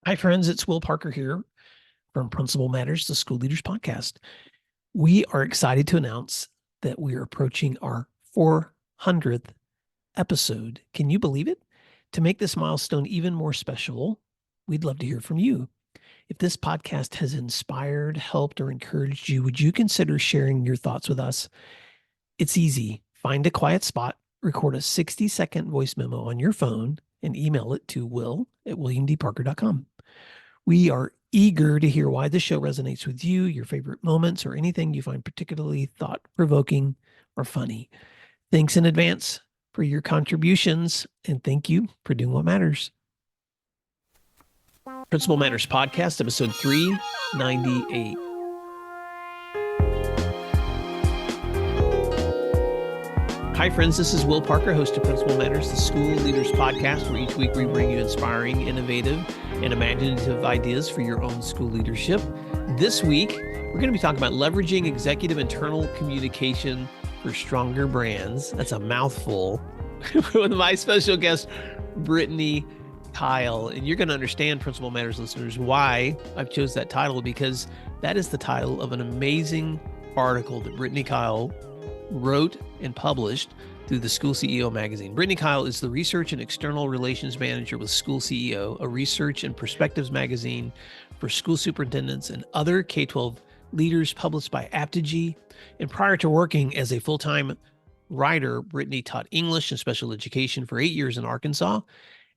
Hi, friends. It's Will Parker here from Principal Matters, the School Leaders Podcast. We are excited to announce that we are approaching our 400th episode. Can you believe it? To make this milestone even more special, we'd love to hear from you. If this podcast has inspired, helped, or encouraged you, would you consider sharing your thoughts with us? It's easy. Find a quiet spot, record a 60-second voice memo on your phone, and email it to will@williamdparker.com. We are eager to hear why the show resonates with you, your favorite moments, or anything you find particularly thought provoking or funny. Thanks in advance for your contributions, and thank you for doing what matters. Principal Matters Podcast, episode 398. Hi, friends. This is Will Parker, host of Principal Matters, the School Leaders Podcast, where each week we bring you inspiring, innovative, and imaginative ideas for your own school leadership. This week, we're going to be talking about leveraging executive internal communication for stronger brands. That's a mouthful. With my special guest, Brittany Keil. And you're going to understand, Principal Matters listeners, why I've chose that title, because that is the title of an amazing article that Brittany Keil wrote and published through the School CEO magazine. Brittany Keil is the Research and External Relations Manager with School CEO, a research and perspectives magazine for school superintendents and other K-12 leaders, published by Apogee. And prior to working as a full-time writer, Brittany taught English and special education for 8 years in Arkansas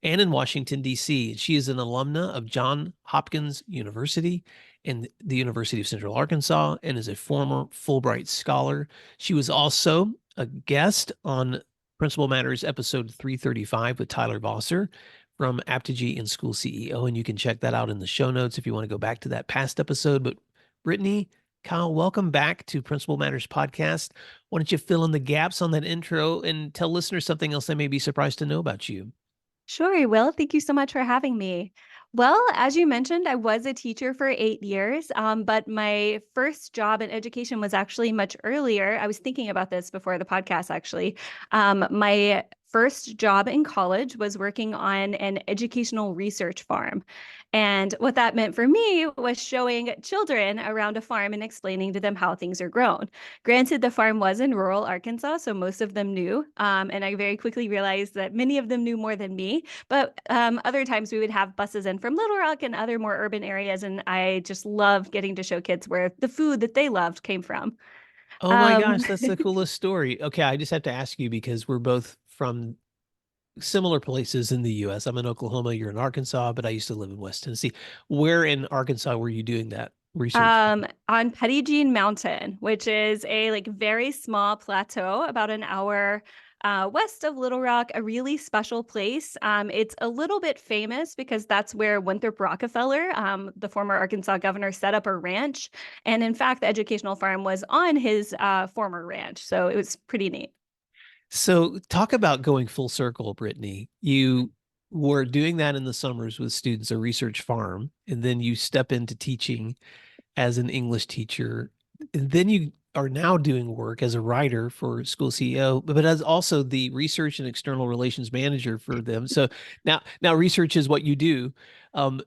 and in Washington, D.C. She is an alumna of Johns Hopkins University and the University of Central Arkansas, and is a former Fulbright scholar. She was also a guest on Principal Matters episode 335 with Tyler Vosser from Apogee and School CEO, and you can check that out in the show notes if you want to go back to that past episode. But Brittany, Kyle, welcome back to Principal Matters Podcast. Why don't you fill in the gaps on that intro and tell listeners something else they may be surprised to know about you? Sure, I will. Thank you so much for having me. Well, as you mentioned, I was a teacher for 8 years, but my first job in education was actually much earlier. I was thinking about this before the podcast, actually. My first job in college was working on an educational research farm. And what that meant for me was showing children around a farm and explaining to them how things are grown. Granted, the farm was in rural Arkansas, so most of them knew. And I very quickly realized that many of them knew more than me. But other times we would have buses in from Little Rock and other more urban areas. And I just loved getting to show kids where the food that they loved came from. Oh my Um, gosh, that's the coolest story. Okay, I just have to ask you because we're both from similar places in the US. I'm in Oklahoma, you're in Arkansas, but I used to live in West Tennessee. Where in Arkansas were you doing that research? on Petit Jean Mountain, which is a very small plateau about an hour west of Little Rock, a really special place. It's a little bit famous because that's where Winthrop Rockefeller, the former Arkansas governor, set up a ranch. And in fact, the educational farm was on his former ranch. So it was pretty neat. So talk about going full circle, Brittany. You were doing that in the summers with students, a research farm, and then you step into teaching as an English teacher. And then you are now doing work as a writer for School CEO, but as also the research and external relations manager for them. So now research is what you do. And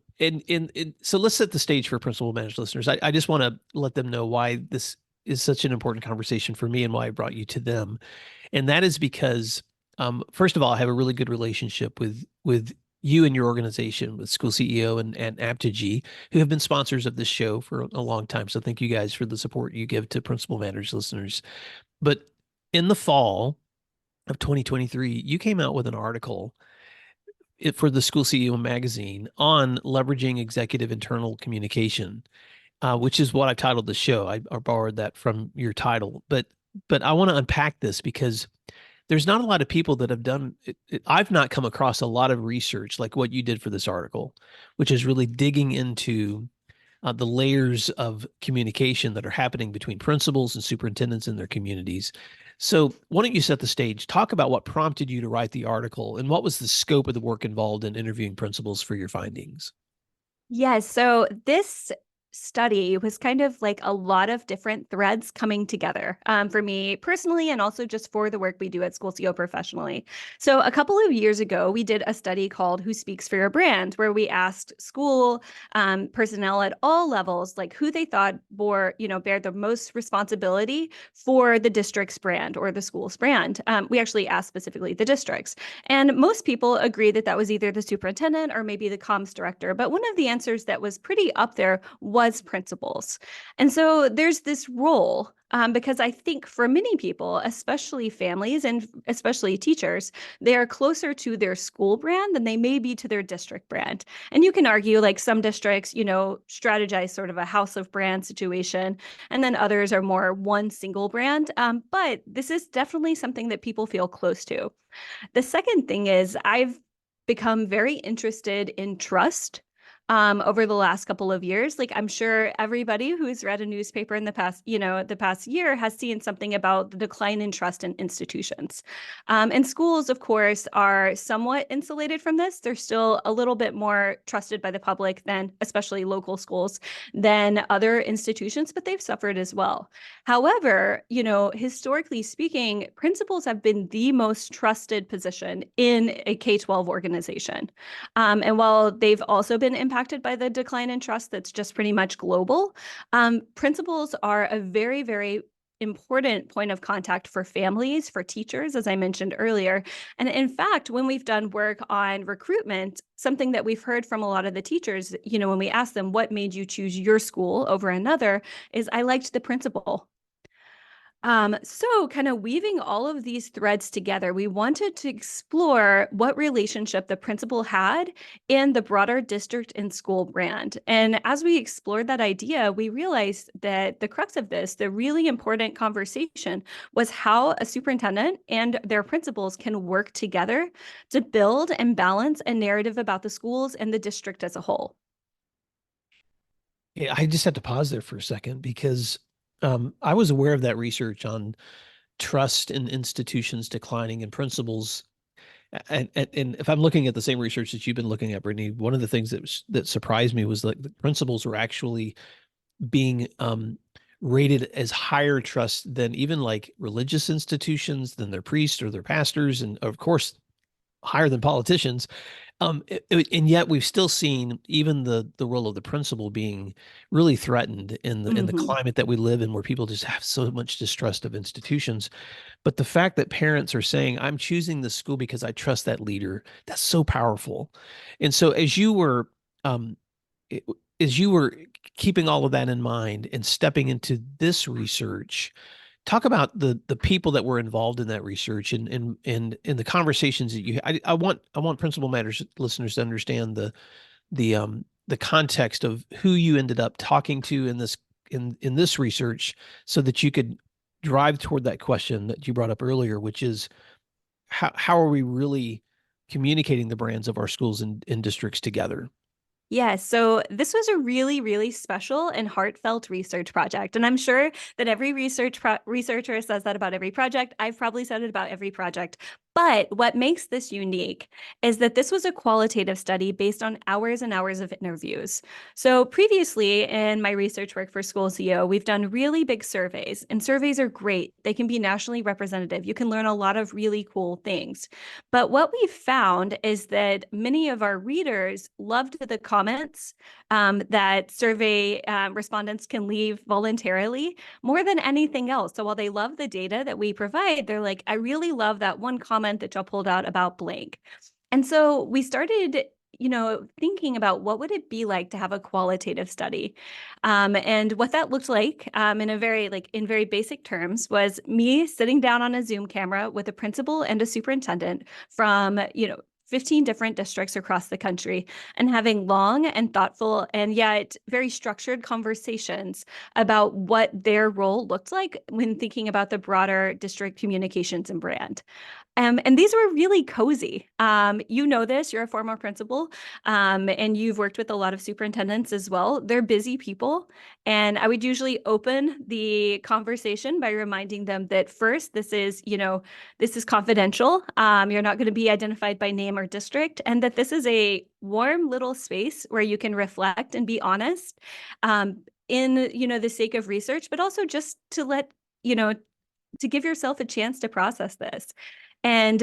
so let's set the stage for Principal Managed listeners. I just want to let them know why this is such an important conversation for me and why I brought you to them. And that is because, first of all, I have a really good relationship with you and your organization, with School CEO and Apogee, who have been sponsors of this show for a long time. So thank you guys for the support you give to Principal Matters listeners. But in the fall of 2023, you came out with an article for the School CEO magazine on leveraging executive internal communication, which is what I titled the show. I borrowed that from your title, but I want to unpack this because there's not a lot of people that have done it. I've not come across a lot of research like what you did for this article, which is really digging into the layers of communication that are happening between principals and superintendents in their communities. So why don't you set the stage? Talk about what prompted you to write the article and what was the scope of the work involved in interviewing principals for your findings. Yes, so this study was kind of like a lot of different threads coming together for me personally, and also just for the work we do at School CO professionally. So a couple of years ago, we did a study called Who Speaks for Your Brand, where we asked school personnel at all levels, like who they thought bear the most responsibility for the district's brand or the school's brand. We actually asked specifically the districts. And most people agree that that was either the superintendent or maybe the comms director. But one of the answers that was pretty up there was principals. And so there's this role because I think for many people, especially families and especially teachers, they are closer to their school brand than they may be to their district brand. And you can argue like some districts, strategize sort of a house of brand situation, and then others are more one single brand. But this is definitely something that people feel close to. The second thing is I've become very interested in trust over the last couple of years. Like I'm sure everybody who's read a newspaper in the past year has seen something about the decline in trust in institutions. And schools, of course, are somewhat insulated from this. They're still a little bit more trusted by the public than, especially local schools, than other institutions, but they've suffered as well. However, historically speaking, principals have been the most trusted position in a K-12 organization. And while they've also been impacted by the decline in trust that's just pretty much global, principals are a very, very important point of contact for families, for teachers, as I mentioned earlier. And in fact, when we've done work on recruitment, something that we've heard from a lot of the teachers, when we ask them what made you choose your school over another, is I liked the principal. So kind of weaving all of these threads together, we wanted to explore what relationship the principal had in the broader district and school brand. And as we explored that idea, we realized that the crux of this, the really important conversation, was how a superintendent and their principals can work together to build and balance a narrative about the schools and the district as a whole. Yeah, I just have to pause there for a second because I was aware of that research on trust in institutions declining and principals. And if I'm looking at the same research that you've been looking at, Brittany, one of the things that surprised me was that the principals were actually being rated as higher trust than even like religious institutions, than their priests or their pastors, and of course higher than politicians. And yet we've still seen even the role of the principal being really threatened in the Mhm. climate that we live in, where people just have so much distrust of institutions. But the fact that parents are saying, I'm choosing the school because I trust that leader, that's so powerful. And so um, as you were keeping all of that in mind and stepping into this research, talk about the people that were involved in that research and the conversations that you. I want Principal Matters listeners to understand the context of who you ended up talking to in this research, so that you could drive toward that question that you brought up earlier, which is how are we really communicating the brands of our schools and districts together? Yes, so this was a really, really special and heartfelt research project. And I'm sure that every researcher says that about every project. I've probably said it about every project. But what makes this unique is that this was a qualitative study based on hours and hours of interviews. So previously in my research work for School CEO, we've done really big surveys, and surveys are great. They can be nationally representative. You can learn a lot of really cool things. But what we found is that many of our readers loved the comments that survey respondents can leave voluntarily more than anything else. So while they love the data that we provide, they're like, I really love that one comment that y'all pulled out about blank. And so we started thinking about what would it be like to have a qualitative study. And what that looked like in very basic terms was me sitting down on a Zoom camera with a principal and a superintendent from, 15 different districts across the country, and having long and thoughtful and yet very structured conversations about what their role looked like when thinking about the broader district communications and brand. And these were really cozy. You know this, you're a former principal, and you've worked with a lot of superintendents as well. They're busy people. And I would usually open the conversation by reminding them that first, this is confidential. You're not going to be identified by name or our district, and that this is a warm little space where you can reflect and be honest, in, the sake of research, but also just to to give yourself a chance to process this. And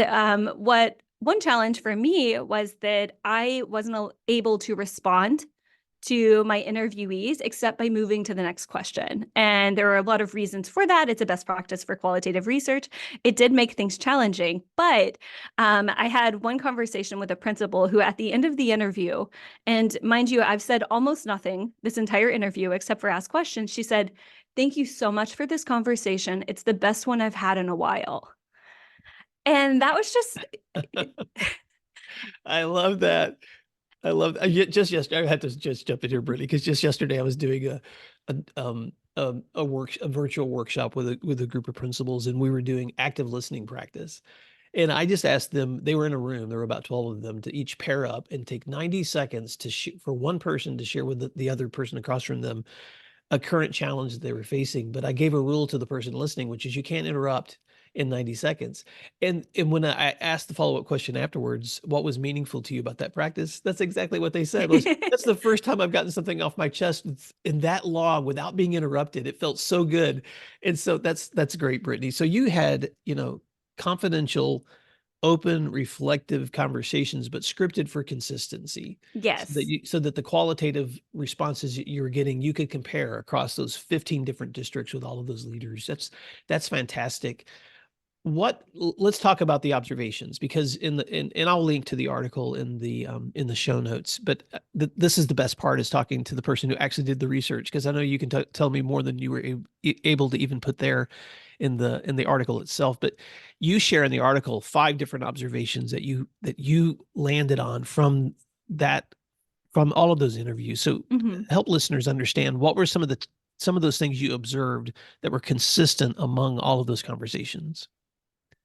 what one challenge for me was that I wasn't able to respond to my interviewees except by moving to the next question. And there are a lot of reasons for that. It's a best practice for qualitative research. It did make things challenging, but I had one conversation with a principal who at the end of the interview, and mind you, I've said almost nothing this entire interview except for ask questions. She said, "Thank you so much for this conversation. It's the best one I've had in a while." And that was just I love that. I love just yesterday. I had to just jump in here, Brittany, because just yesterday I was doing a virtual workshop with a group of principals, and we were doing active listening practice. And I just asked them, they were in a room, there were about 12 of them, to each pair up and take 90 seconds for one person to share with the other person across from them a current challenge that they were facing. But I gave a rule to the person listening, which is you can't interrupt in 90 seconds. And when I asked the follow-up question afterwards, what was meaningful to you about that practice? That's exactly what they said. That's the first time I've gotten something off my chest in that long without being interrupted. It felt so good. And so that's great, Brittany. So you had, confidential, open, reflective conversations, but scripted for consistency. yes. So that the qualitative responses you were getting, you could compare across those 15 different districts with all of those leaders. That's fantastic. Let's talk about the observations, because and I'll link to the article in the show notes, but this is the best part, is talking to the person who actually did the research, because I know you can tell me more than you were able to even put there in the article itself. But you share in the article 5 different observations that you landed on from all of those interviews. So help listeners understand, what were some of those things you observed that were consistent among all of those conversations?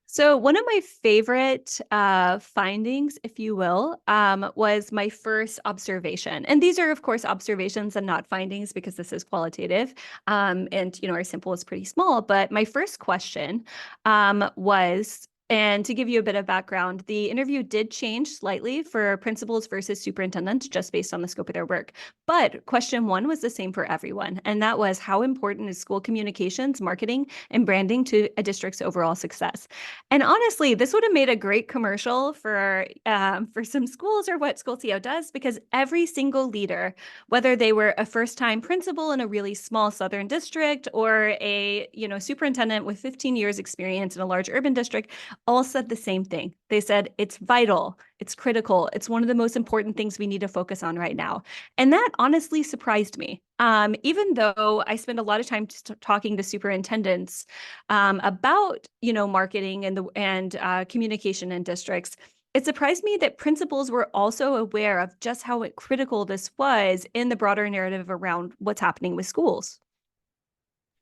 So one of my favorite findings, if you will, was my first observation. And these are, of course, observations and not findings, because this is qualitative. And, our sample is pretty small. But my first question was, and to give you a bit of background, the interview did change slightly for principals versus superintendents, just based on the scope of their work. But question 1 was the same for everyone. And that was, how important is school communications, marketing, and branding to a district's overall success? And honestly, this would have made a great commercial for some schools, or what School CO does, because every single leader, whether they were a first-time principal in a really small southern district, or a superintendent with 15 years experience in a large urban district, all said the same thing. They said, it's vital, it's critical, it's one of the most important things we need to focus on right now. And that honestly surprised me. Even though I spend a lot of time talking to superintendents about, marketing and communication in districts, it surprised me that principals were also aware of just how critical this was in the broader narrative around what's happening with schools.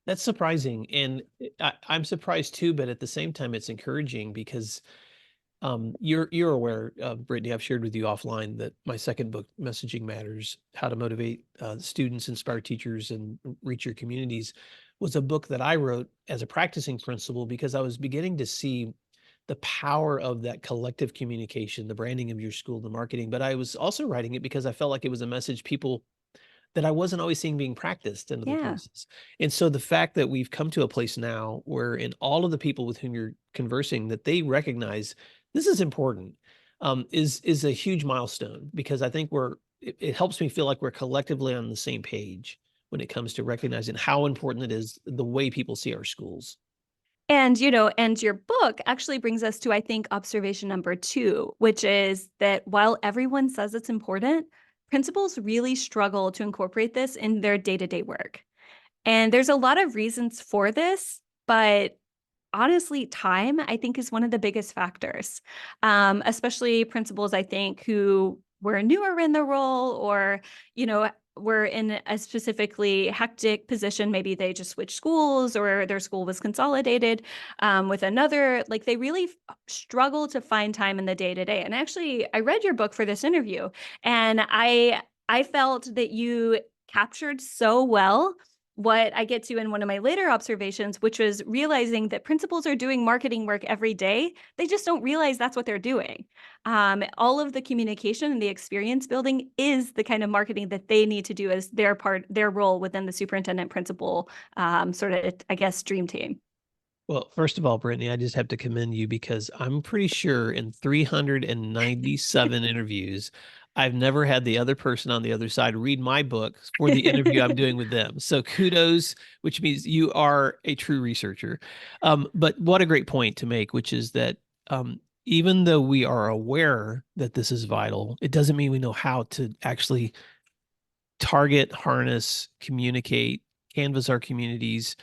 That's surprising, and I'm surprised too. But at the same time, it's encouraging, because you're aware, Brittany, I've shared with you offline that my second book, Messaging Matters: How to Motivate Students, Inspire Teachers, and Reach Your Communities, was a book that I wrote as a practicing principal, because I was beginning to see the power of that collective communication, the branding of your school, the marketing. But I was also writing it because I felt like it was a message that I wasn't always seeing being practiced in other Yeah. places. And so the fact that we've come to a place now where, in all of the people with whom you're conversing, that they recognize this is important, is a huge milestone, because I think it helps me feel like we're collectively on the same page when it comes to recognizing how important it is, the way people see our schools. And, and your book actually brings us to, I think, observation number 2, which is that while everyone says it's important, principals really struggle to incorporate this in their day-to-day work. And there's a lot of reasons for this, but honestly, time, I think, is one of the biggest factors, especially principals, I think, who were newer in the role, or, were in a specifically hectic position. Maybe they just switched schools, or their school was consolidated with another. Like, they really struggle to find time in the day-to-day. And actually, I read your book for this interview, and I felt that you captured so well what I get to in one of my later observations, which was realizing that principals are doing marketing work every day. They just don't realize that's what they're doing. All of the communication and the experience building is the kind of marketing that they need to do as their role within the superintendent principal sort of, I guess, dream team. Well, first of all, Brittany, I just have to commend you because I'm pretty sure in 397 interviews, I've never had the other person on the other side read my book for the interview I'm doing with them. So kudos, which means you are a true researcher. But what a great point to make, which is that even though we are aware that this is vital, it doesn't mean we know how to actually target, harness, communicate, canvas our communities.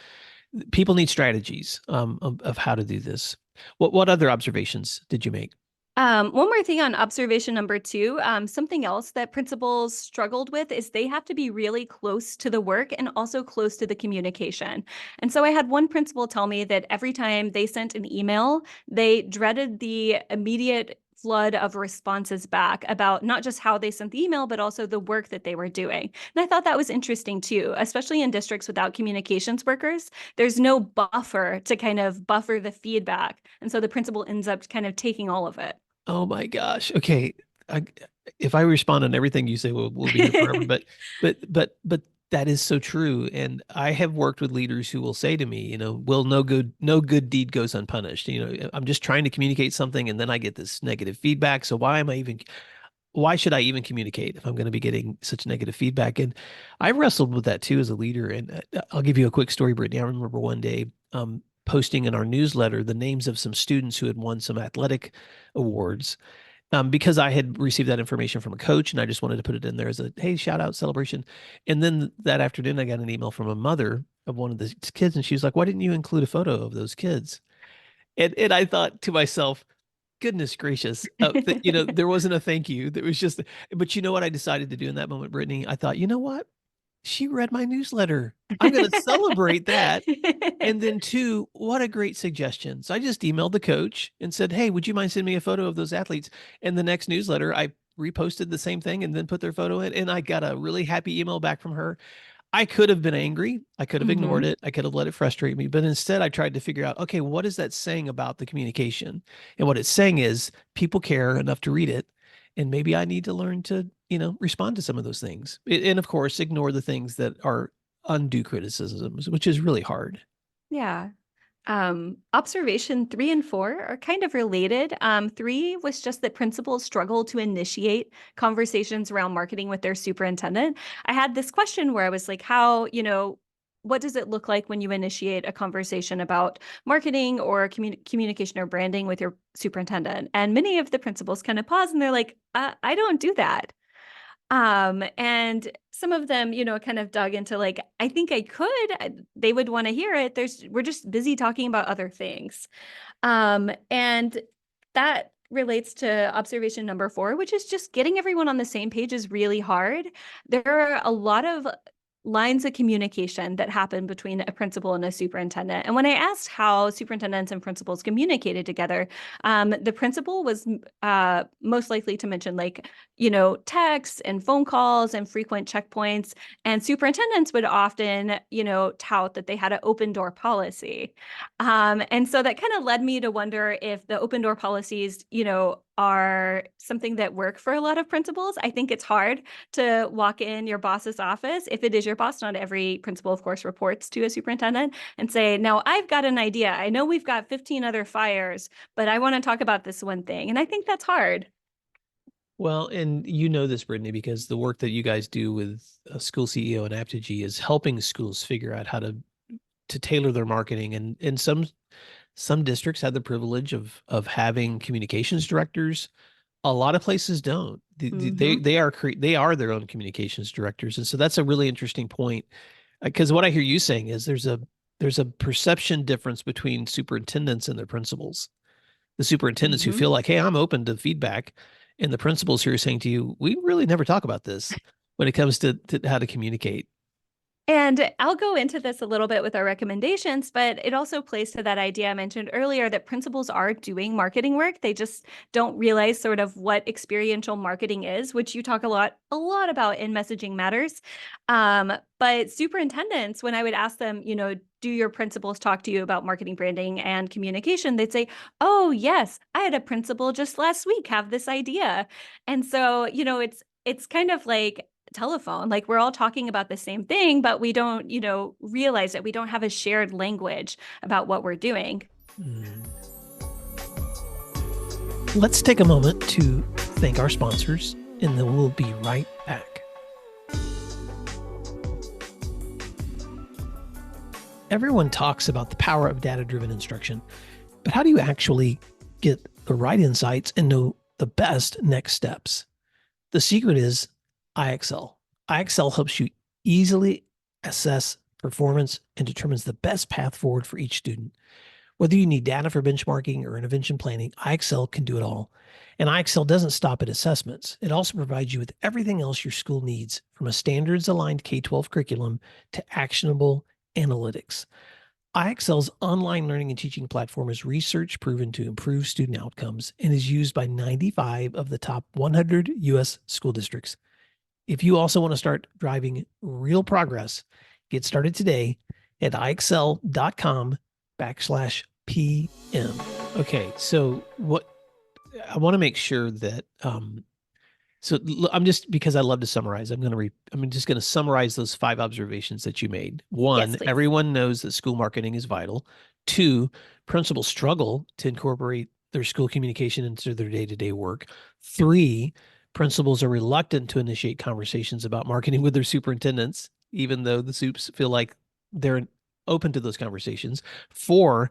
People need strategies of how to do this. What other observations did you make? One more thing on observation number two, something else that principals struggled with is they have to be really close to the work and also close to the communication. And so I had one principal tell me that every time they sent an email, they dreaded the immediate flood of responses back about not just how they sent the email, but also the work that they were doing. And I thought that was interesting too, especially in districts without communications workers. There's no buffer to kind of buffer the feedback. And so the principal ends up kind of taking all of it. Oh my gosh. Okay. I, if I respond on everything you say, we'll be here forever. But that is so true. And I have worked with leaders who will say to me, will no good deed goes unpunished. I'm just trying to communicate something and then I get this negative feedback. So why should I even communicate if I'm going to be getting such negative feedback? And I wrestled with that too as a leader. And I'll give you a quick story, Brittany. I remember one day posting in our newsletter the names of some students who had won some athletic awards because I had received that information from a coach and I just wanted to put it in there as a, hey, shout out celebration. And then that afternoon, I got an email from a mother of one of the kids and she was like, why didn't you include a photo of those kids? And I thought to myself, goodness gracious, there wasn't a thank you. There was just, but you know what I decided to do in that moment, Brittany? I thought, you know what? She read my newsletter. I'm going to celebrate that. And then two, what a great suggestion. So I just emailed the coach and said, hey, would you mind sending me a photo of those athletes? And the next newsletter, I reposted the same thing and then put their photo in. And I got a really happy email back from her. I could have been angry. I could have ignored it. I could have let it frustrate me. But instead, I tried to figure out, okay, what is that saying about the communication? And what it's saying is people care enough to read it. And maybe I need to learn to, respond to some of those things. And of course, ignore the things that are undue criticisms, which is really hard. Yeah. Observation 3 and 4 are kind of related. 3 was just that principals struggle to initiate conversations around marketing with their superintendent. I had this question where I was like, what does it look like when you initiate a conversation about marketing or communication or branding with your superintendent? And many of the principals kind of pause and they're like, I don't do that. And some of them, kind of dug into like, I think I could, they would want to hear it. We're just busy talking about other things. And that relates to observation number 4, which is just getting everyone on the same page is really hard. There are a lot of lines of communication that happen between a principal and a superintendent. And when I asked how superintendents and principals communicated together, the principal was most likely to mention texts and phone calls and frequent checkpoints. And superintendents would often, tout that they had an open door policy. And so that kind of led me to wonder if the open door policies, are something that work for a lot of principals. I think it's hard to walk in your boss's office, if it is your boss. Not every principal, of course, reports to a superintendent, and say, now I've got an idea. I know we've got 15 other fires, but I want to talk about this one thing. And I think that's hard. Well, and you know this, Brittany, because the work that you guys do with a school CEO and Apogee is helping schools figure out how to tailor their marketing. And some districts have the privilege of having communications directors. A lot of places don't. They are their own communications directors, and so that's a really interesting point. Because what I hear you saying is there's a perception difference between superintendents and their principals. The superintendents who feel like, hey, I'm open to feedback, and the principals who are saying to you, we really never talk about this when it comes to how to communicate. And I'll go into this a little bit with our recommendations, but it also plays to that idea I mentioned earlier that principals are doing marketing work. They just don't realize sort of what experiential marketing is, which you talk a lot about in Messaging Matters. But superintendents, when I would ask them, do your principals talk to you about marketing, branding, and communication? They'd say, oh, yes, I had a principal just last week have this idea. And so, it's kind of like telephone, like we're all talking about the same thing, but we don't realize that we don't have a shared language about what we're doing. Let's take a moment to thank our sponsors, and then we'll be right back. Everyone talks about the power of data-driven instruction, but how do you actually get the right insights and know the best next steps? The secret is IXL. IXL helps you easily assess performance and determines the best path forward for each student. Whether you need data for benchmarking or intervention planning, IXL can do it all. And IXL doesn't stop at assessments. It also provides you with everything else your school needs, from a standards-aligned K-12 curriculum to actionable analytics. IXL's online learning and teaching platform is research proven to improve student outcomes and is used by 95 of the top 100 U.S. school districts. If you also want to start driving real progress, get started today at ixl.com/PM. Okay, so what I want to make sure that I'm just, because I love to summarize, I'm just going to summarize those 5 observations that you made. 1, Yes, please. everyone knows that school marketing is vital. 2, principals struggle to incorporate their school communication into their day-to-day work. 3, principals are reluctant to initiate conversations about marketing with their superintendents, even though the soups feel like they're open to those conversations. 4,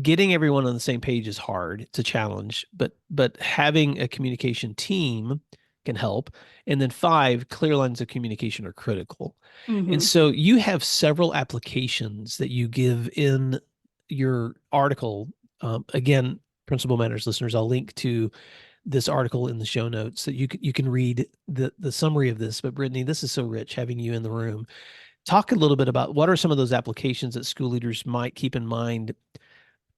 getting everyone on the same page is hard. It's a challenge, but having a communication team can help. And then 5, clear lines of communication are critical. Mm-hmm. And so you have several applications that you give in your article. Again, Principal Matters listeners, I'll link to this article in the show notes that you can read the summary of this. But Brittany, this is so rich having you in the room. Talk a little bit about what are some of those applications that school leaders might keep in mind,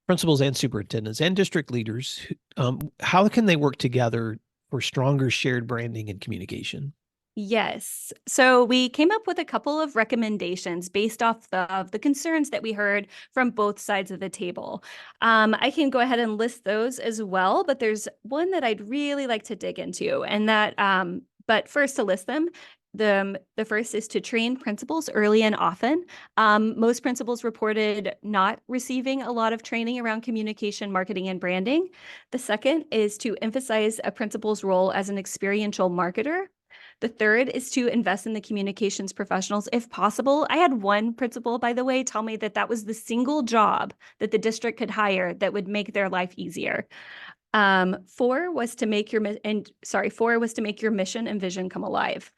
principals and superintendents and district leaders. How can they work together for stronger shared branding and communication? Yes. So we came up with a couple of recommendations based off of the concerns that we heard from both sides of the table. I can go ahead and list those as well, but there's one that I'd really like to dig into, and that, but first to list them. The first is to train principals early and often. Most principals reported not receiving a lot of training around communication, marketing, and branding. The second is to emphasize a principal's role as an experiential marketer. The third is to invest in the communications professionals if possible. I had one principal, by the way, tell me that that was the single job that the district could hire that would make their life easier. 4 was to make your mission and vision come alive.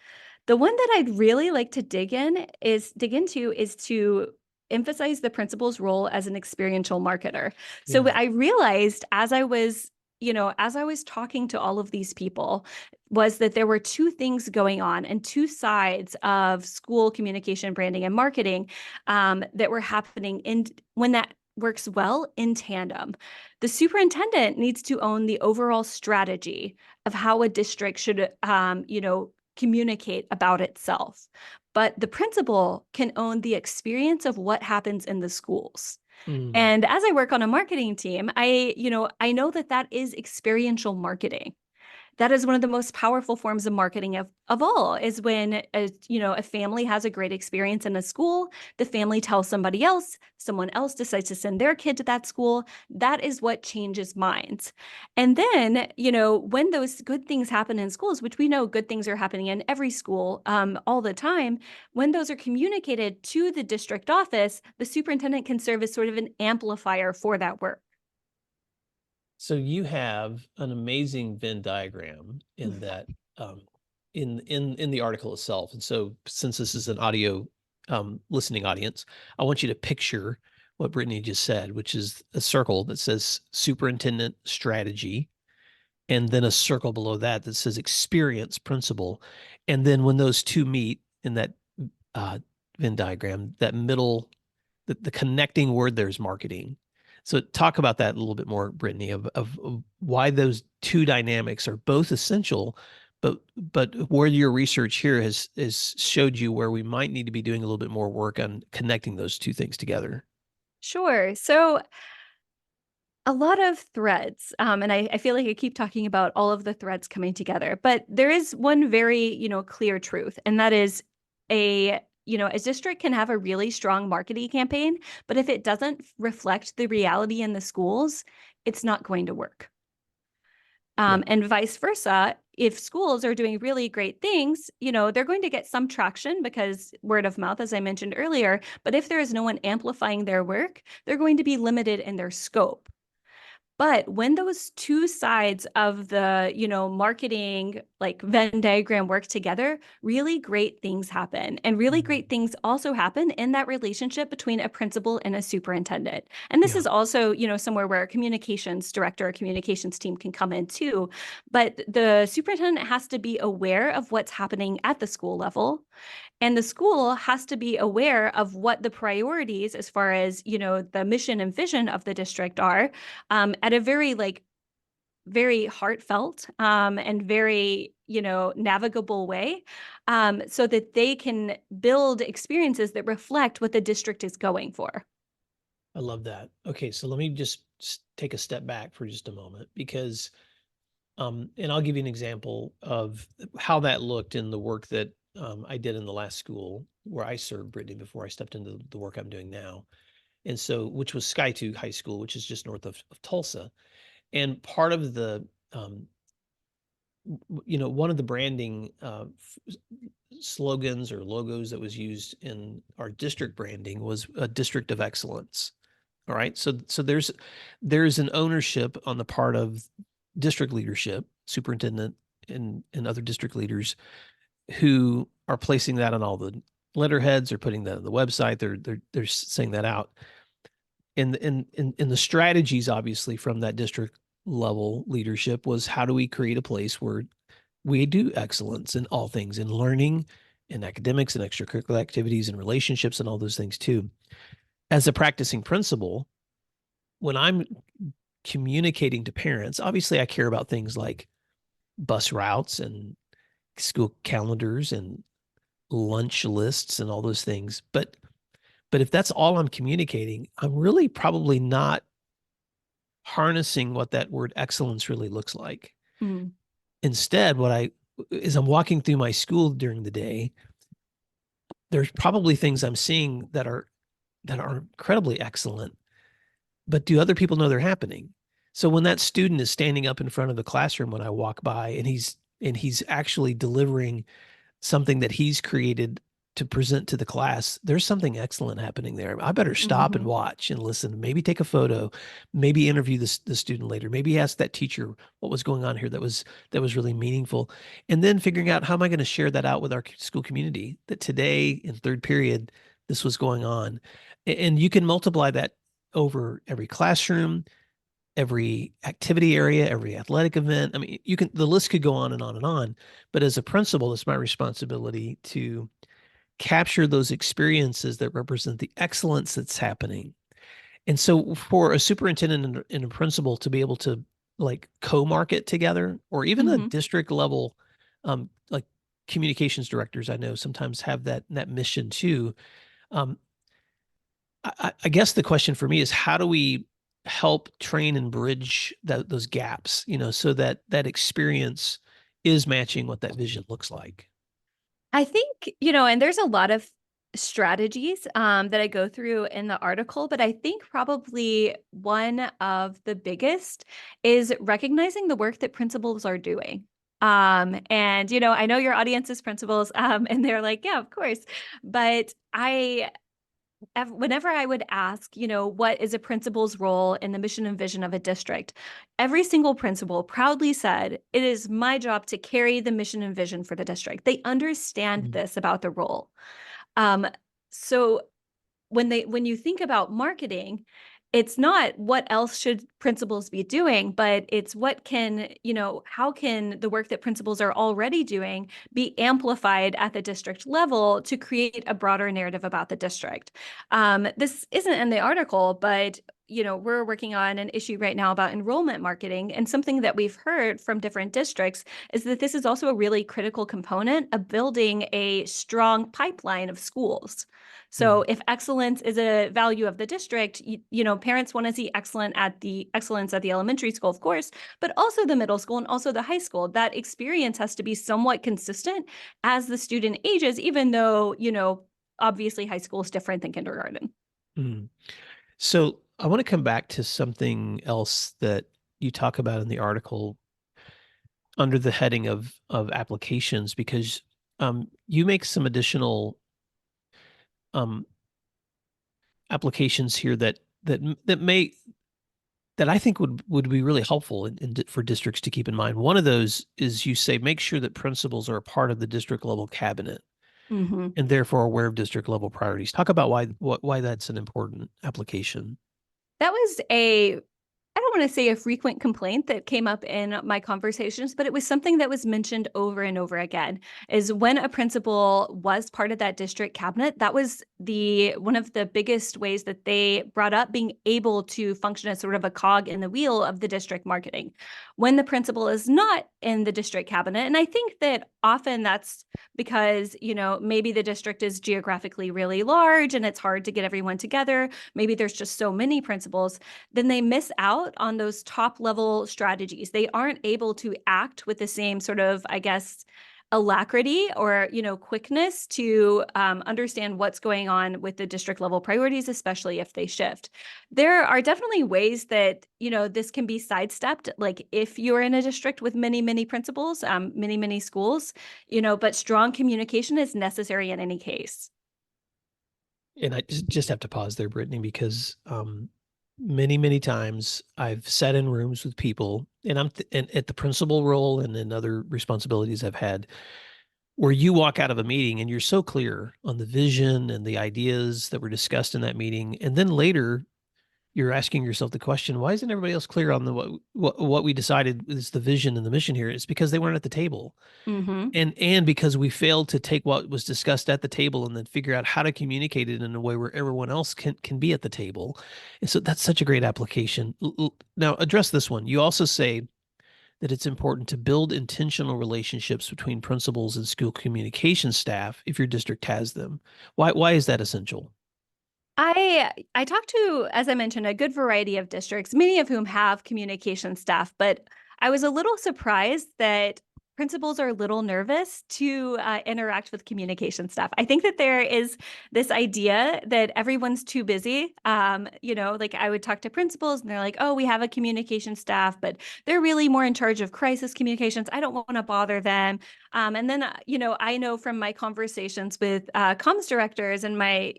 The one that I'd really like to dig into is to emphasize the principal's role as an experiential marketer. So I realized as I was talking to all of these people, was that there were 2 things going on and 2 sides of school communication, branding, and marketing that were happening when that works well in tandem. The superintendent needs to own the overall strategy of how a district should, communicate about itself. But the principal can own the experience of what happens in the schools. And as I work on a marketing team, I know that is experiential marketing. That is one of the most powerful forms of marketing of all, is when a family has a great experience in a school, the family tells somebody else, someone else decides to send their kid to that school. That is what changes minds. And then, when those good things happen in schools, which we know good things are happening in every school all the time, when those are communicated to the district office, the superintendent can serve as sort of an amplifier for that work. So you have an amazing Venn diagram in that in the article itself. And so since this is an audio listening audience, I want you to picture what Brittany just said, which is a circle that says superintendent strategy, and then a circle below that says experience principal. And then when those 2 meet in that Venn diagram, that middle, the connecting word there is marketing. So talk about that a little bit more, Brittany, of why those two dynamics are both essential, but where your research here has showed you where we might need to be doing a little bit more work on connecting those two things together. Sure. So a lot of threads, and I feel like I keep talking about all of the threads coming together, but there is one very, clear truth, and that is a district can have a really strong marketing campaign, but if it doesn't reflect the reality in the schools, it's not going to work. Yeah. And vice versa, if schools are doing really great things, they're going to get some traction because word of mouth, as I mentioned earlier. But if there is no one amplifying their work, they're going to be limited in their scope. But when those two sides of the, marketing, like Venn diagram work together, really great things happen. And really great things also happen in that relationship between a principal and a superintendent. And this Yeah. is also, somewhere where a communications director or communications team can come in too. But the superintendent has to be aware of what's happening at the school level. And the school has to be aware of what the priorities as far as, the mission and vision of the district are, at a very heartfelt, and very, navigable way, so that they can build experiences that reflect what the district is going for. I love that. Okay, so let me just take a step back for just a moment because, and I'll give you an example of how that looked in the work that I did in the last school where I served, Brittany, before I stepped into the work I'm doing now. And so, which was Sky 2 High School, which is just north of Tulsa. And part of the, one of the branding slogans or logos that was used in our district branding was a district of excellence. All right. So there's an ownership on the part of district leadership, superintendent and other district leaders who are placing that on all the letterheads, or putting that on the website. They're saying that out. And the strategies, obviously, from that district level leadership was, how do we create a place where we do excellence in all things, in learning, in academics, and extracurricular activities, and relationships, and all those things too. As a practicing principal, when I'm communicating to parents, obviously I care about things like bus routes and school calendars and lunch lists and all those things. But if that's all I'm communicating, I'm really probably not harnessing what that word excellence really looks like. Mm. Instead, as I'm walking through my school during the day, there's probably things I'm seeing that are incredibly excellent, but do other people know they're happening? So when that student is standing up in front of the classroom when I walk by, and he's actually delivering something that he's created to present to the class, there's something excellent happening there. I better stop and watch and listen, maybe take a photo, maybe interview the student later, maybe ask that teacher what was going on here that was really meaningful. And then figuring out, how am I going to share that out with our school community, that today in third period, this was going on. And you can multiply that over every classroom, every activity area, every athletic event. I mean, the list could go on and on and on. But as a principal, it's my responsibility to capture those experiences that represent the excellence that's happening. And so for a superintendent and a principal to be able to like co-market together, or even a district level, like communications directors, I know sometimes have that mission too. I guess the question for me is, how do we help train and bridge those gaps, so that experience is matching what that vision looks like? I think, and there's a lot of strategies, that I go through in the article, but I think probably one of the biggest is recognizing the work that principals are doing. And, I know your audience is principals, and they're like, yeah, of course. But whenever I would ask, what is a principal's role in the mission and vision of a district, every single principal proudly said, it is my job to carry the mission and vision for the district. They understand this about the role. So when you think about marketing, it's not what else should principals be doing, but it's how can the work that principals are already doing be amplified at the district level to create a broader narrative about the district. This isn't in the article, but we're working on an issue right now about enrollment marketing. And something that we've heard from different districts is that this is also a really critical component of building a strong pipeline of schools. So if excellence is a value of the district, parents want to see excellence at the elementary school, of course, but also the middle school and also the high school. That experience has to be somewhat consistent as the student ages, even though, obviously high school is different than kindergarten. Mm. So I want to come back to something else that you talk about in the article under the heading of applications, because you make some additional applications here that I think would be really helpful for districts to keep in mind. One of those is you say make sure that principals are a part of the district level cabinet Mm-hmm. and therefore aware of district level priorities. Talk about why that's an important application. That was I don't want to say a frequent complaint that came up in my conversations, but it was something that was mentioned over and over again. Is when a principal was part of that district cabinet, that was one of the biggest ways that they brought up being able to function as sort of a cog in the wheel of the district marketing. When the principal is not in the district cabinet, and I think that often that's because, maybe the district is geographically really large and it's hard to get everyone together. Maybe there's just so many principals, then they miss out on those top level strategies. They aren't able to act with the same sort of, I guess, alacrity or quickness to understand what's going on with the district level priorities, especially if they shift. There are definitely ways that this can be sidestepped, like if you're in a district with many principals, many schools, but strong communication is necessary in any case. And I just have to pause there, Brittany, because many times I've sat in rooms with people, and and at the principal role and in other responsibilities I've had, where you walk out of a meeting and you're so clear on the vision and the ideas that were discussed in that meeting, and then later you're asking yourself the question, why isn't everybody else clear on what we decided is the vision and the mission here? It's because they weren't at the table. Mm-hmm. And because we failed to take what was discussed at the table and then figure out how to communicate it in a way where everyone else can be at the table. And so that's such a great application. Now address this one. You also say that it's important to build intentional relationships between principals and school communication staff if your district has them. Why is that essential? I talked to, as I mentioned, a good variety of districts, many of whom have communication staff, but I was a little surprised that principals are a little nervous to interact with communication staff. I think that there is this idea that everyone's too busy. Like I would talk to principals and they're like, oh, we have a communication staff, but they're really more in charge of crisis communications. I don't want to bother them. And then, I know from my conversations with comms directors and my,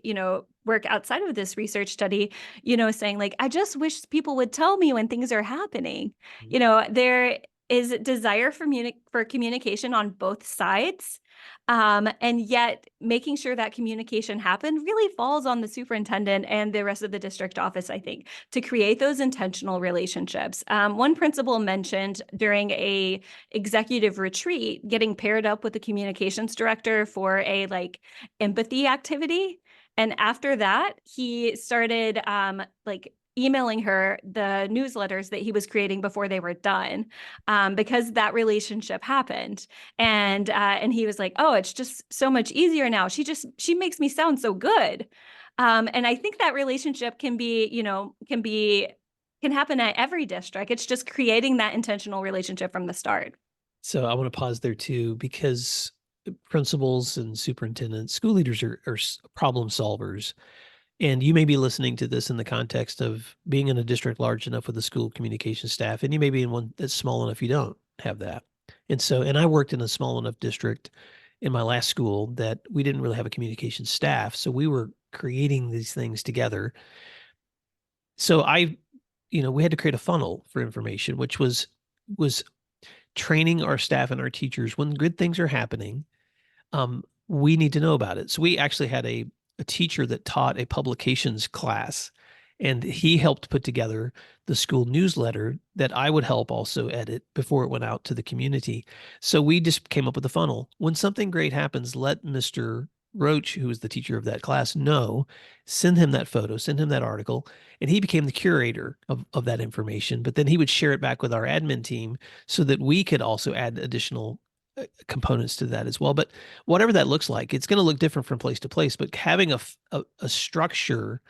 work outside of this research study, saying like, I just wish people would tell me when things are happening. There is desire for communication on both sides. And yet making sure that communication happened really falls on the superintendent and the rest of the district office, I think, to create those intentional relationships. One principal mentioned during a executive retreat, getting paired up with the communications director for a empathy activity. And after that, he started emailing her the newsletters that he was creating before they were done, because that relationship happened. And he was like, oh, it's just so much easier now. She makes me sound so good. And I think that relationship can happen at every district. It's just creating that intentional relationship from the start. So I want to pause there too, because principals and superintendents, school leaders are problem solvers. And you may be listening to this in the context of being in a district large enough with a school communication staff, and you may be in one that's small enough you don't have that. And I worked in a small enough district in my last school that we didn't really have a communication staff. So we were creating these things together. So we had to create a funnel for information, which was training our staff and our teachers when good things are happening. We need to know about it. So we actually had a teacher that taught a publications class, And he helped put together the school newsletter that I would help also edit before it went out to the community. So we just came up with a funnel. When something great happens, let Mr. Roach, who was the teacher of that class, know, send him that photo, send him that article. And he became the curator of that information. But then he would share it back with our admin team so that we could also add additional components to that as well. But whatever that looks like, it's going to look different from place to place. But having a structure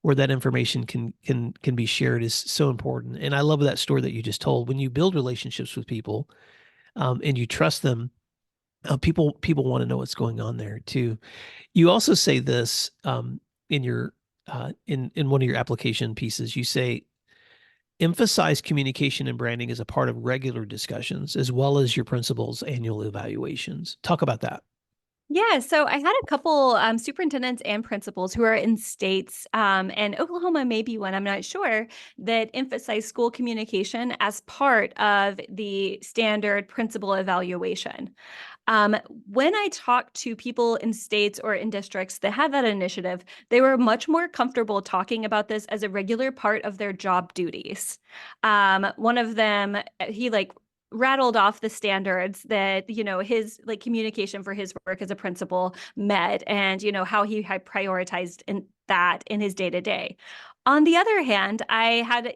where that information can be shared is so important. And I love that story that you just told. When you build relationships with people, and you trust them, people want to know what's going on there too. You also say this, in your in one of your application pieces. You say emphasize communication and branding as a part of regular discussions as well as your principal's annual evaluations. Talk about that. Yeah, so I had a couple superintendents and principals who are in states, and Oklahoma may be one, I'm not sure, that emphasize school communication as part of the standard principal evaluation. When I talked to people in states or in districts that had that initiative, they were much more comfortable talking about this as a regular part of their job duties. One of them, he like rattled off the standards that his like communication for his work as a principal met, and how he had prioritized in that in his day to day. On the other hand, I had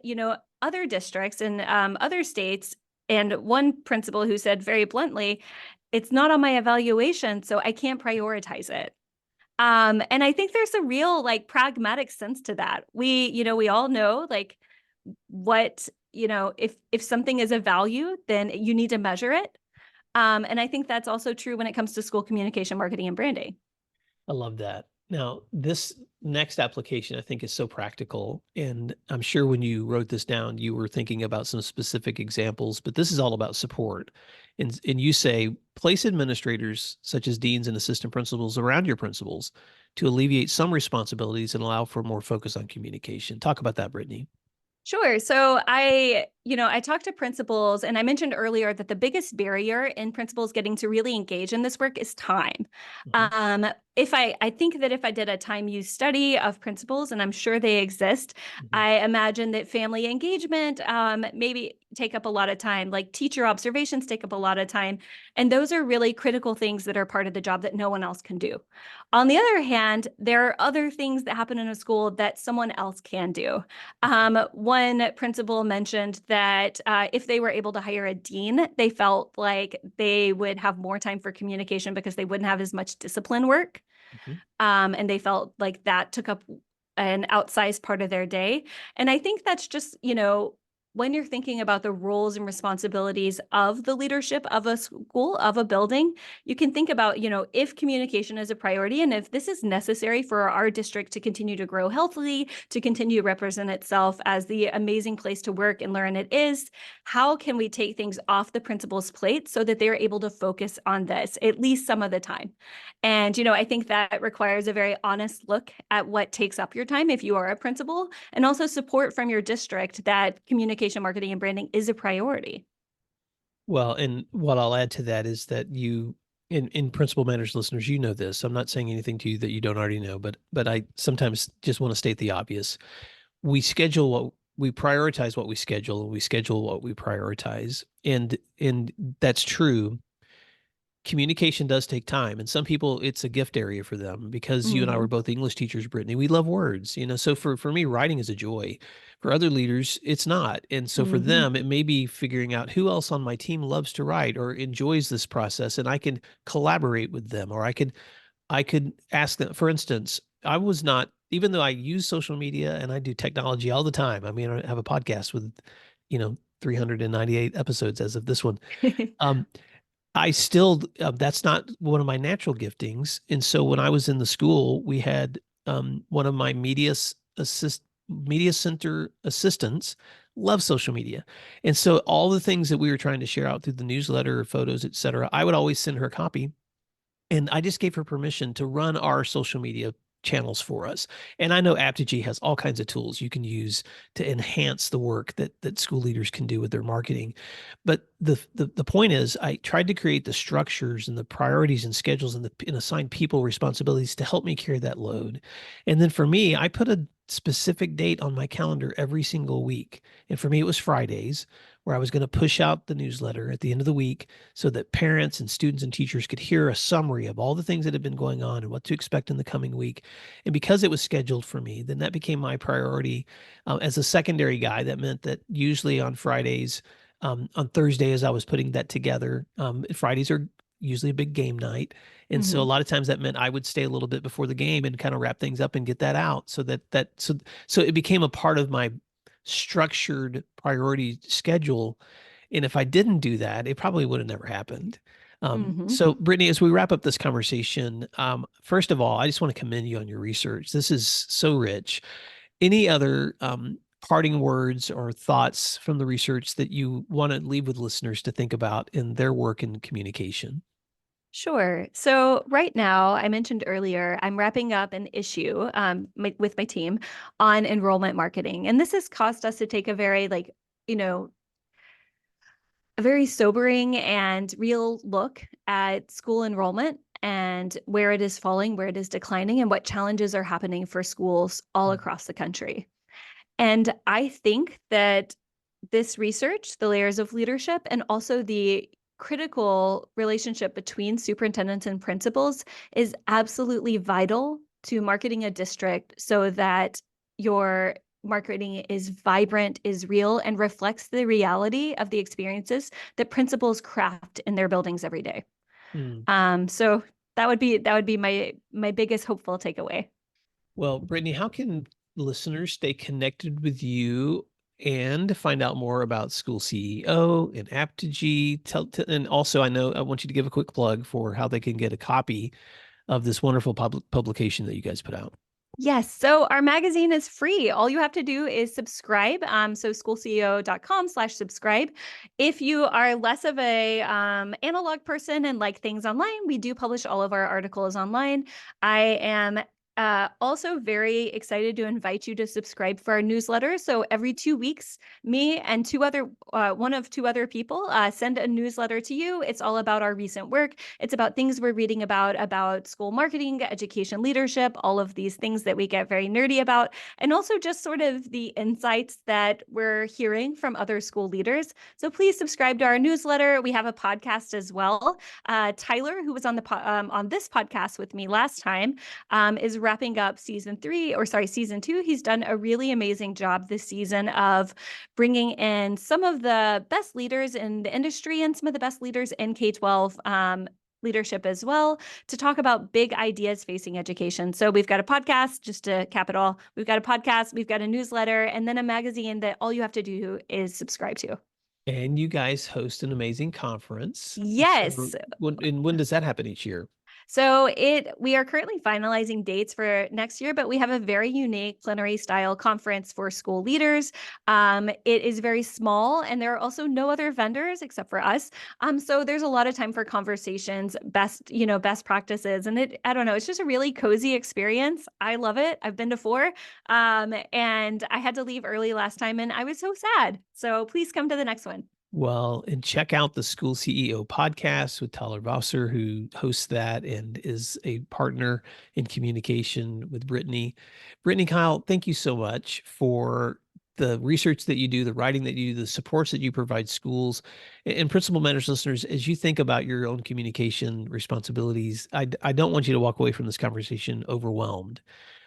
other districts and other states, and one principal who said very bluntly, it's not on my evaluation, so I can't prioritize it. And I think there's a real like pragmatic sense to that. We all know like what, if something is a value, then you need to measure it. And I think that's also true when it comes to school communication, marketing, and branding. I love that. Now, this next application I think is so practical. And I'm sure when you wrote this down, you were thinking about some specific examples, but this is all about support. And you say place administrators such as deans and assistant principals around your principals to alleviate some responsibilities and allow for more focus on communication. Talk about that, Brittany. Sure. So I talked to principals, and I mentioned earlier that the biggest barrier in principals getting to really engage in this work is time. Mhm. If I think that if I did a time use study of principals, and I'm sure they exist, Mhm. I imagine that family engagement maybe take up a lot of time, like teacher observations take up a lot of time. And those are really critical things that are part of the job that no one else can do. On the other hand, there are other things that happen in a school that someone else can do. One principal mentioned that if they were able to hire a dean, they felt like they would have more time for communication because they wouldn't have as much discipline work. Mhm. And they felt like that took up an outsized part of their day. And I think that's just, when you're thinking about the roles and responsibilities of the leadership of a school, of a building, you can think about, if communication is a priority and if this is necessary for our district to continue to grow healthily, to continue to represent itself as the amazing place to work and learn it is, how can we take things off the principal's plate so that they're able to focus on this at least some of the time? And, I think that requires a very honest look at what takes up your time if you are a principal, and also support from your district that communication, marketing, and branding is a priority. Well, and what I'll add to that is that in Principal Matters listeners, you know this. I'm not saying anything to you that you don't already know, but I sometimes just want to state the obvious. We prioritize what we schedule, and we schedule what we prioritize. And that's true. Communication does take time, and some people it's a gift area for them because you and I were Mhm. both English teachers, Brittany. We love words, so for me writing is a joy. For other leaders it's not, and so for Mhm. them it may be figuring out who else on my team loves to write or enjoys this process, and I can collaborate with them, or I could ask them. For instance, I was not, even though I use social media and I do technology all the time. I mean, I have a podcast with 398 episodes as of this one. um I still, that's not one of my natural giftings. And so when I was in the school, we had one of my media center assistants love social media. And so all the things that we were trying to share out through the newsletter, photos, etc., I would always send her a copy. And I just gave her permission to run our social media channels for us. And I know Apogee has all kinds of tools you can use to enhance the work that school leaders can do with their marketing. But the point is, I tried to create the structures and the priorities and schedules and assign people responsibilities to help me carry that load. And then for me, I put a specific date on my calendar every single week. And for me, it was Fridays, where I was going to push out the newsletter at the end of the week so that parents and students and teachers could hear a summary of all the things that have been going on and what to expect in the coming week. And because it was scheduled for me, then that became my priority. As a secondary guy, that meant that usually on Fridays, on Thursday, as I was putting that together, Fridays are usually a big game night. And so a lot of times that meant I would stay a little bit before the game and kind of wrap things up and get that out so it became a part of my structured priority schedule. And if I didn't do that, it probably would have never happened. So Brittany, as we wrap up this conversation, first of all, I just want to commend you on your research. This is so rich. Any other parting words or thoughts from the research that you want to leave with listeners to think about in their work in communication? Sure. So right now, I mentioned earlier, I'm wrapping up an issue with my team on enrollment marketing. And this has caused us to take a very a very sobering and real look at school enrollment and where it is falling, where it is declining, and what challenges are happening for schools all across the country. And I think that this research, the layers of leadership, and also the critical relationship between superintendents and principals is absolutely vital to marketing a district so that your marketing is vibrant, is real, and reflects the reality of the experiences that principals craft in their buildings every day. So that would be my biggest hopeful takeaway. Well, Brittany, how can listeners stay connected with you and find out more about School CEO and Apogee? And also, I want you to give a quick plug for how they can get a copy of this wonderful publication that you guys put out. Yes. So our magazine is free. All you have to do is subscribe. So schoolceo.com/subscribe. If you are less of a analog person and like things online, we do publish all of our articles online. I am also very excited to invite you to subscribe for our newsletter. So every 2 weeks, me and one of two other people send a newsletter to you. It's all about our recent work. It's about things we're reading about school marketing, education leadership, all of these things that we get very nerdy about, and also just sort of the insights that we're hearing from other school leaders. So please subscribe to our newsletter. We have a podcast as well. Tyler, who was on this podcast with me last time, is wrapping up season 2. He's done a really amazing job this season of bringing in some of the best leaders in the industry and some of the best leaders in K-12 leadership as well to talk about big ideas facing education. So we've got a podcast, just to cap it all. We've got a podcast, we've got a newsletter, and then a magazine that all you have to do is subscribe to. And you guys host an amazing conference. Yes. So when does that happen each year? So we are currently finalizing dates for next year, but we have a very unique plenary style conference for school leaders. It is very small, and there are also no other vendors except for us. So there's a lot of time for conversations, best practices, and I don't know, it's just a really cozy experience. I love it. I've been to 4, and I had to leave early last time, and I was so sad. So please come to the next one. Well, and check out the School CEO podcast with Tyler Vausser, who hosts that and is a partner in communication with Brittany. Brittany Keil, thank you so much for the research that you do, the writing that you do, the supports that you provide schools. And Principal Matters listeners, as you think about your own communication responsibilities, I don't want you to walk away from this conversation overwhelmed.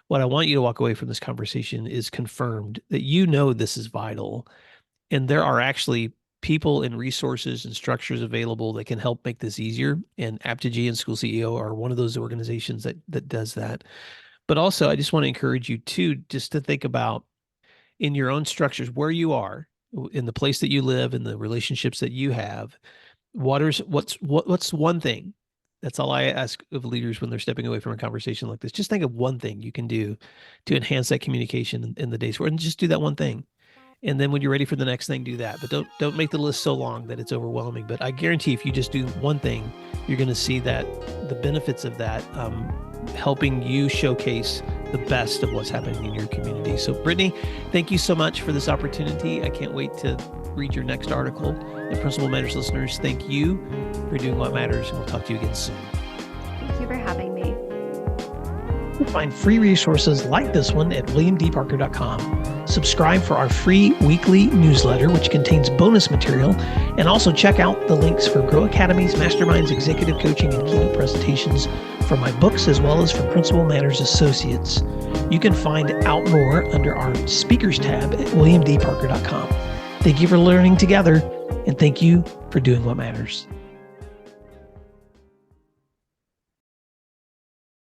What I want you to walk away from this conversation is confirmed that you know this is vital. And there are actually people and resources and structures available that can help make this easier. And Apogee and School CEO are one of those organizations that does that. But also, I just want to encourage you too, just to think about in your own structures where you are, in the place that you live, in the relationships that you have. What's one thing? That's all I ask of leaders when they're stepping away from a conversation like this. Just think of one thing you can do to enhance that communication in the days forward, and just do that one thing. And then when you're ready for the next thing, do that. But don't make the list so long that it's overwhelming. But I guarantee if you just do one thing, you're going to see that the benefits of that helping you showcase the best of what's happening in your community. So Brittany, thank you so much for this opportunity. I can't wait to read your next article. And Principal Matters listeners, thank you for doing what matters, and we'll talk to you again soon. Thank you for having me. You'll find free resources like this one at williamdparker.com. Subscribe for our free weekly newsletter, which contains bonus material, and also check out the links for Grow Academy's Masterminds, Executive Coaching, and Keynote presentations for my books, as well as for Principal Matters Associates. You can find out more under our speakers tab at williamdparker.com. Thank you for learning together, and thank you for doing what matters.